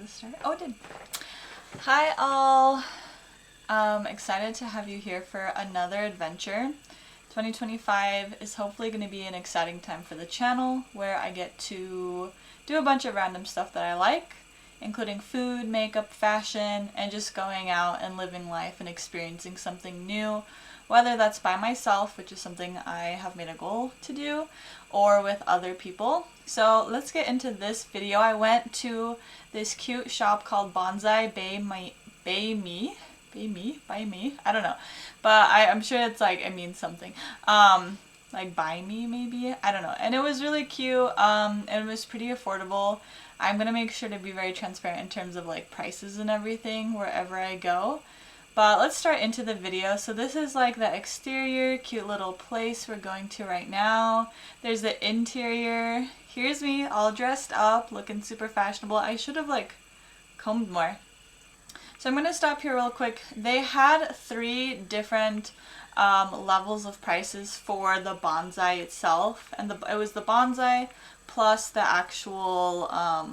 this start? Oh, it did. Hi all. Excited to have you here for another adventure. 2025 is hopefully going to be an exciting time for the channel where I get to do a bunch of random stuff that I like, including food, makeup, fashion, and just going out and living life and experiencing something new, whether that's by myself, which is something I have made a goal to do, or with other people. So let's get into this video. I went to this cute shop called Bonsai By Me, I don't know, but I'm sure it's like, it means something, like buy me maybe, I don't know, and it was really cute. It was pretty affordable. I'm gonna make sure to be very transparent in terms of like prices and everything wherever I go. But let's start into the video. So this is like the exterior, cute little place we're going to right now. There's the interior. Here's me all dressed up, looking super fashionable. I should have like combed more. So I'm going to stop here real quick. They had 3 different levels of prices for the bonsai itself. And it was the bonsai plus the actual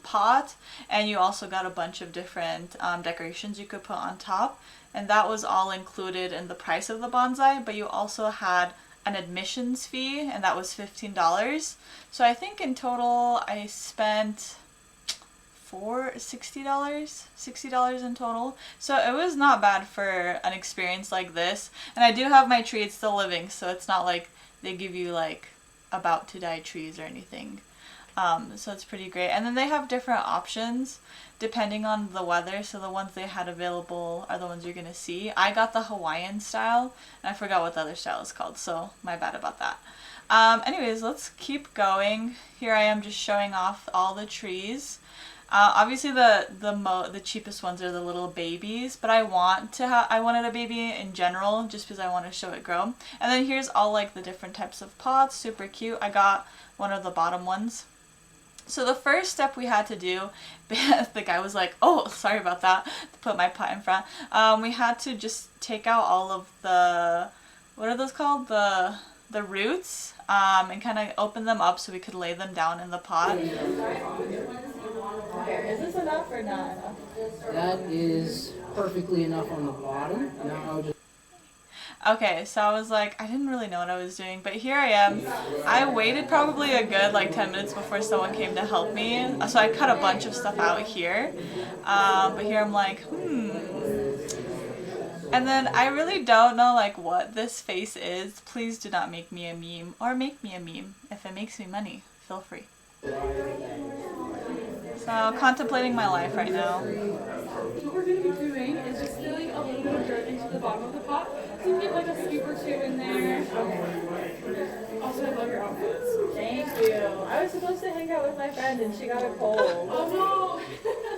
pot. And you also got a bunch of different decorations you could put on top. And that was all included in the price of the bonsai. But you also had an admissions fee, and that was $15. So I think in total I spent $60 in total. So it was not bad for an experience like this. And I do have my tree, it's still living, so it's not like they give you like about to die trees or anything. So it's pretty great. And then they have different options depending on the weather. So the ones they had available are the ones you're gonna see. I got the Hawaiian style, and I forgot what the other style is called, so my bad about that. Anyways, let's keep going. Here I am just showing off all the trees. Obviously the cheapest ones are the little babies, but I wanted a baby in general just because I want to show it grow. And then here's all like the different types of pots, super cute. I got one of the bottom ones. So the first step we had to do, the guy was like, oh, sorry about that, to put my pot in front. We had to just take out all of the, what are those called? The roots, and kind of open them up so we could lay them down in the pot. Okay, is this enough or not enough? That is perfectly enough on the bottom. Now I'll just... Okay, so I was like, I didn't really know what I was doing, but here I am. I waited probably a good like 10 minutes before someone came to help me, so I cut a bunch of stuff out here. But here I'm like, And then I really don't know like what this face is. Please do not make me a meme, or make me a meme. If it makes me money, feel free. So, contemplating my life right now. What we're going to be doing is just filling a little bit of dirt into the bottom of the pot. So you can get like a scoop or 2 in there. Also, I love your outfits. Thank you. I was supposed to hang out with my friend and she got a cold. Oh no!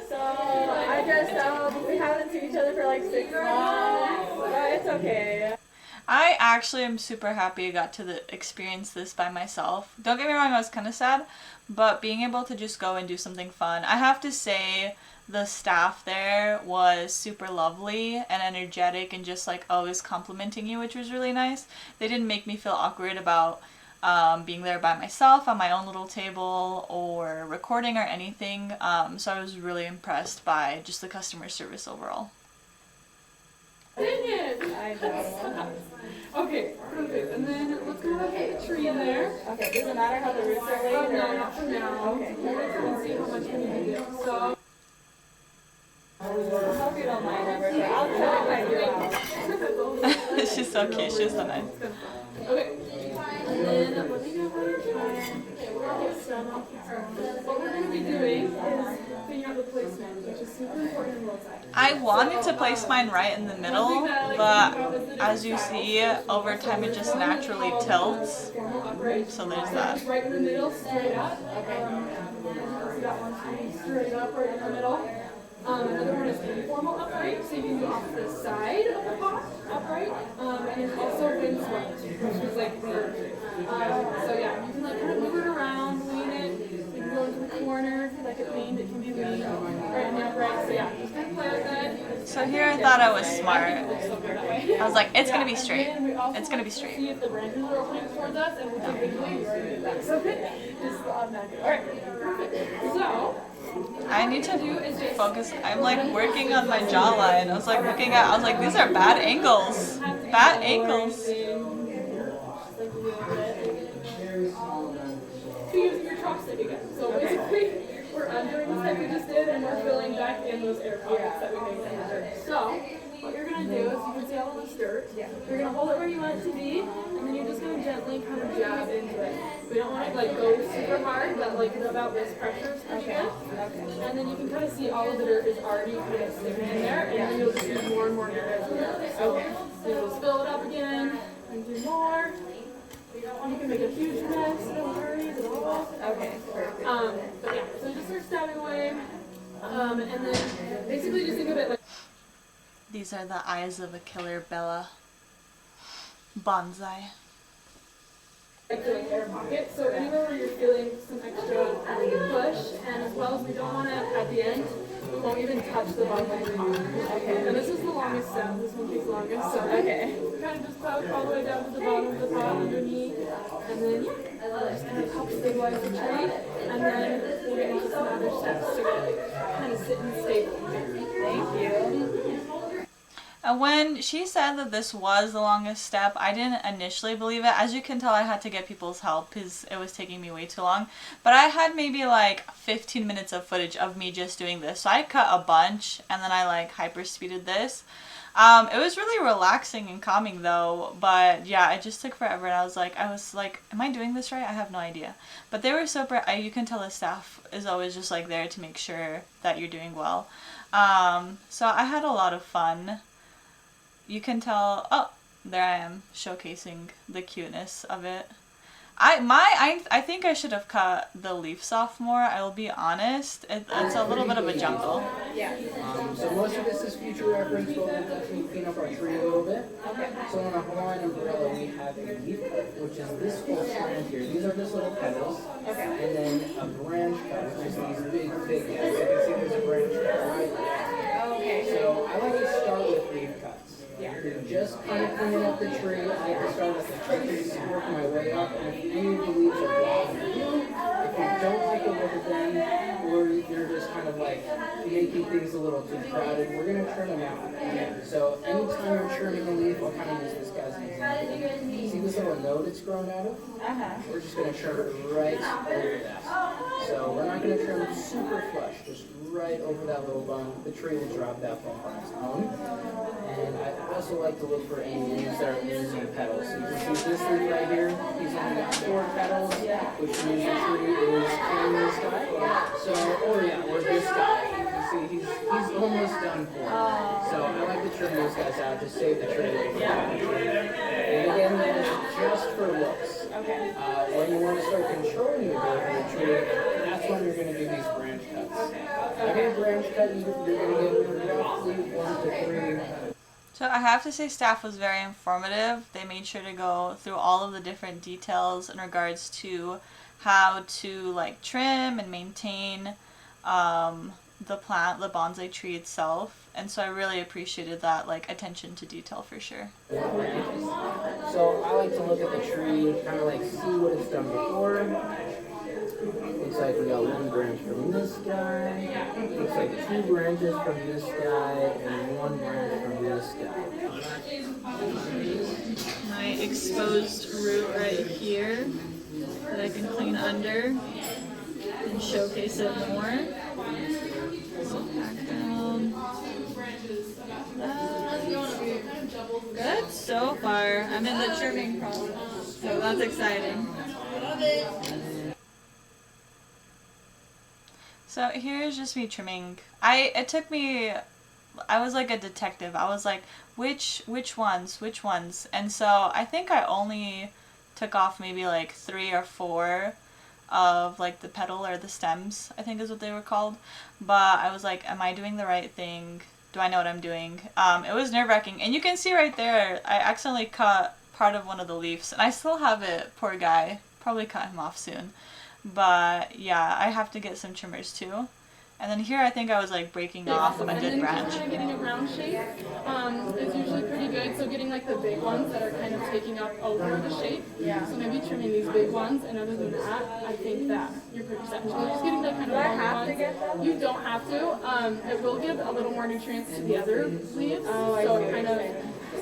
So, I dressed up. We haven't seen each other for like 6 months. But it's okay. I actually am super happy I got to experience this by myself. Don't get me wrong, I was kind of sad, but being able to just go and do something fun. I have to say the staff there was super lovely and energetic and just like always complimenting you, which was really nice. They didn't make me feel awkward about being there by myself on my own little table or recording or anything. So I was really impressed by just the customer service overall. Dang it! I know. Okay, perfect. And then let's go ahead and put the tree in there. Okay, does it matter how the roots are laid? No, not for now. Okay. We'll see how much we need to do. So, I hope you don't mind ever. I'll tell if I do. She's so cute. She's so nice. okay. And then let me know how you're trying. What we're going to be doing is figuring out the placement, which is super important in roadside. I wanted to place mine right in the middle, but as you see, over time it just naturally tilts. So there's that. Right in the middle, straight up. So that one's straight up right in the middle. Another one is informal upright, so you can go off the side of the pot, upright, and it's also windswept, which is like weird. So yeah, you can like kind of move it around, lean it, you can go into the corner, if you like it leaned, it can be leaned, right and upright, so yeah, just kind of play with that. So here I thought I was smart. I I was like, it's gonna be straight. It's gonna be straight. See if the branches are opening towards us, and we'll typically do that. So just automatically. Alright, perfect. So, I I need to focus. I'm like working on my jawline. I was like looking at, I was like, these are bad angles. Bad angles. Using your chopstick again. So basically, we're undoing the step we just did, and we're filling back in those air pockets that we made in the dirt. So, what you're gonna do is, you can see all of this dirt. You're gonna hold it where you want it to be, and then you're just gonna gently kind of jab into it. We don't want to like go super hard, but like about this pressure is pretty good. And then you can kind of see all of the dirt is already kind of sticking in there, and then you'll just do more and more dirt as we go. So you'll just fill it up again, and do more. You can make a huge mess, don't worry at all. Okay, perfect. But yeah, so just start stabbing away. And then basically just think of it like These are the eyes of a killer Bella. Bonsai. the air pocket. So anywhere where you're feeling some extra push, and as well as we don't want to, at the end, we won't even touch the bottom of the pot. Okay. And this is the longest step. This one takes longest. So Okay. kind of just poke all the way down to the bottom of the pot underneath, and then just kind of help stabilize the tree, and then we'll get into some other steps to get kind of sit and stable. Thank you. And when she said that this was the longest step, I didn't initially believe it. As you can tell, I had to get people's help because it was taking me way too long. But I had maybe like 15 minutes of footage of me just doing this. So I cut a bunch and then I like hyper speeded this. It was really relaxing and calming though, but yeah, it just took forever and I was like, am I doing this right? I have no idea. But they were super, you can tell the staff is always just like there to make sure that you're doing well. So I had a lot of fun. You can tell, oh, there I am showcasing the cuteness of it. I think I should have cut the leaves off more. I will be honest. It's a little bit of a jungle. Yeah. So most of this is future reference, but we'll definitely clean up our tree a little bit. Okay. So on a Hawaiian umbrella, we have a leaf cut, which is this whole strand here. These are just little petals. Okay. And then a branch cut, which is these big guys. You can see there's a branch cut right there. Okay. So I like to start with leaf cuts. Yeah. Just kind of cleaning up the tree. I like to start at the trees, work my way up, and if any of the leaves are blocking you, if you don't take a look at them, or you're just kind of like making things a little too crowded, we're going to trim them out. So anytime you're trimming a leaf, I'll kind of use this guy's example. See this little node it's grown out of? We're just going to trim it right over that. So we're not going to trim it super flush, just right over that little bone. The tree will drop that bone on its own. And I also like to look for any leaves that are losing petals. So you can see this leaf right here, he's only got 4 petals, which means the tree is killing this guy. So, or this guy. You can see he's almost done for. So I like to trim those guys out to save the tree. And again, that is just for looks. Okay. When you want to start controlling the growth of the tree, that's when you're going to do these branch cuts. Every branch cut, you're going to get roughly 1 to 3. So I have to say staff was very informative. They made sure to go through all of the different details in regards to how to like trim and maintain the plant, the bonsai tree itself. And so I really appreciated that like attention to detail for sure. So I like to look at the tree, kind of like see what it's done before. Looks like we got 1 branch from this guy. Looks like 2 branches from this guy and 1 branch from this guy. My exposed root right here that I can clean under and showcase it more. So back down. Good so far. I'm in the trimming process, so that's exciting. So here's just me trimming. It took me, I was like a detective. I was like, which ones? And so I think I only took off maybe like 3 or 4 of like the petal or the stems, I think is what they were called. But I was like, am I doing the right thing? Do I know what I'm doing? It was nerve-wracking. And you can see right there, I accidentally cut part of one of the leaves. And I still have it, poor guy. Probably cut him off soon. But yeah, I have to get some trimmers too. And then here I think I was like breaking off a and good then branch. just kind of getting a round shape is usually pretty good. So getting like the big ones that are kind of taking up over the shape. Yeah. So maybe trimming these big ones, and other than that, I think that you're pretty set. So just getting the kind of Do I long have ones. to get them? You don't have to. It will give a little more nutrients to the other leaves. So it kind of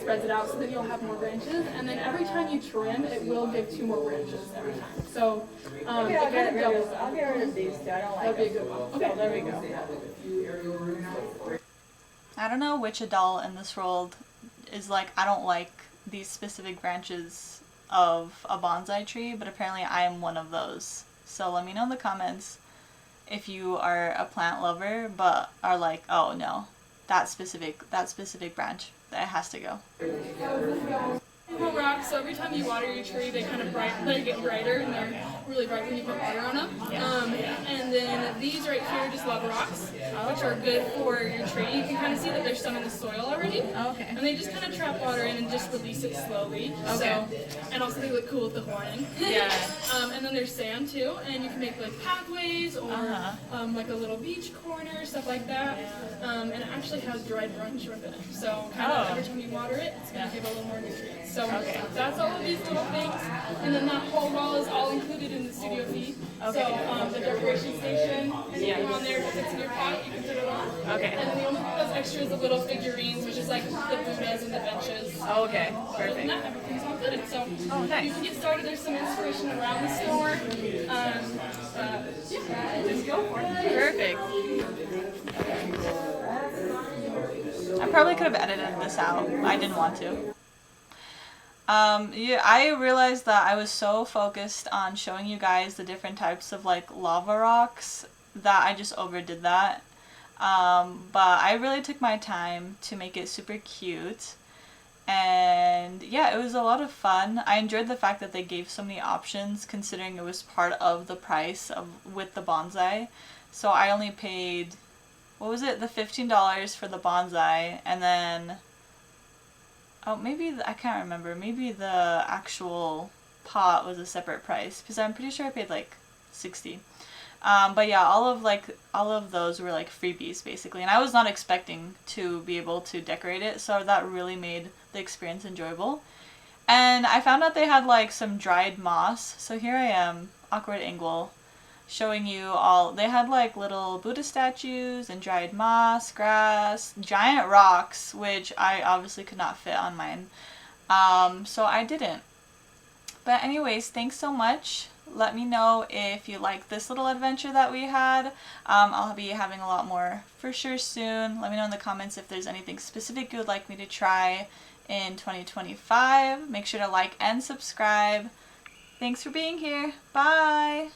spreads it out so that you'll have more branches. And then every time you trim, it will give 2 more branches every time. So Okay, it I'll kind get of rid doubles. of, I'll get rid of these two. I don't like That'd be a them. good one. So Okay. there we go. I don't know which adult in this world is like, I don't like these specific branches of a bonsai tree, but apparently I am one of those. So let me know in the comments if you are a plant lover but are like, oh no, that specific branch, that has to go. Little rocks, so every time you water your tree, they kind of they get brighter, and they're really bright when you put water on them. And then these right here are just lava rocks, which are good for your tree. You can kind of see that there's some in the soil already. Okay. And they just kind of trap water in and just release it slowly. Okay. So, and also they look cool with the horn. Yeah. And then there's sand too, and you can make like pathways or like a little beach corner, stuff like that. And it actually has dried brown shrimp in it. So kind of every time you water it, it's going to give a little more nutrients. So that's all of these little things. And then that whole wall is all included in the studio fee. So the decoration station, anything on there, if it's in your pot, you can put it on. Okay. And then the only thing that's extra is the little figurines, which is like the Buddhas and the benches. Okay. Other than Perfect. that, everything's all included. So nice. you can get started. There's some inspiration around the store. Just go for it. Perfect. I probably could have edited this out. I didn't want to. Yeah, I realized that I was so focused on showing you guys the different types of like lava rocks that I just overdid that. But I really took my time to make it super cute. And yeah, it was a lot of fun. I enjoyed the fact that they gave so many options considering it was part of the price of with the bonsai. So I only paid, what was it, the $15 for the bonsai, and then oh, maybe I can't remember. Maybe the actual pot was a separate price because I'm pretty sure I paid like $60. But yeah, all of those were like freebies basically, and I was not expecting to be able to decorate it, so that really made the experience enjoyable. And I found out they had like some dried moss. So here I am, awkward angle, showing you all. They had like little Buddha statues and dried moss, grass, giant rocks, which I obviously could not fit on mine. So I didn't. But anyways, thanks so much. Let me know if you like this little adventure that we had. I'll be having a lot more for sure soon. Let me know in the comments if there's anything specific you would like me to try in 2025. Make sure to like and subscribe. Thanks for being here. Bye!